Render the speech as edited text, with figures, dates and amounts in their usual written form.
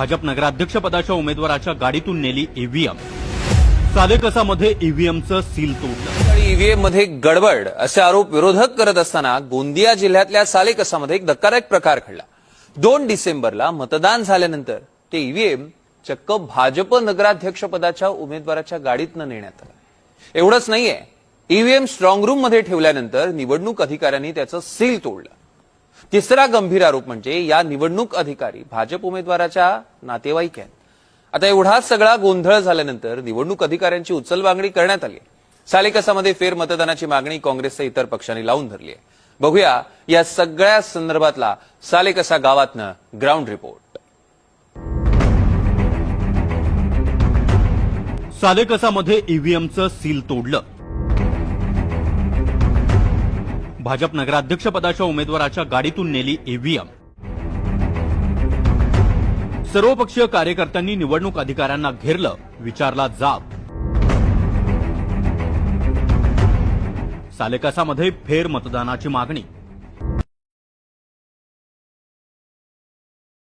भाजप नगराध्यक्षपदाच्या उमेदवाराच्या गाडीतून नेली ईव्हीएम। सालेकसामध्ये ईव्हीएमचं सील तोडलं आणि ईव्हीएम मध्ये गडबड असे आरोप विरोधक करत असताना गोंदिया जिल्ह्यातल्या सालेकसामध्ये एक धक्कादायक प्रकार घडला। 2 डिसेंबरला मतदान झाल्यानंतर ते ईव्हीएम चक्क भाजप नगराध्यक्षपदाच्या उमेदवाराच्या गाडीतनं नेण्यात आलं। एवढंच नाहीये, ईव्हीएम स्ट्रॉंग रूम मध्ये ठेवल्यानंतर निवडणूक अधिकाऱ्यांनी त्याचं सील तोडलं। तिसरा गंभीर आरोप म्हणजे या निवडणूक अधिकारी भाजप उमेदवाराच्या नातेवाईक आहेत। आता एवढा सगळा गोंधळ झाल्यानंतर निवडणूक अधिकाऱ्यांची उचलबांगडी करण्यात आली। सालेकसामध्ये फेरमतदानाची मागणी काँग्रेसच्या इतर पक्षांनी लावून धरली आहे। बघूया या सगळ्या संदर्भातला सालेकसा गावातनं ग्राउंड रिपोर्ट। सालेकसामध्ये ईव्हीएमचं सील तोडलं। भाजप नगराध्यक्षपदाच्या उमेदवाराच्या गाडीतून नेली ईव्हीएम। सर्वपक्षीय कार्यकर्त्यांनी निवडणूक अधिकाऱ्यांना घेरलं, विचारला जाब। सालेकसामध्ये फेरमतदानाची मागणी।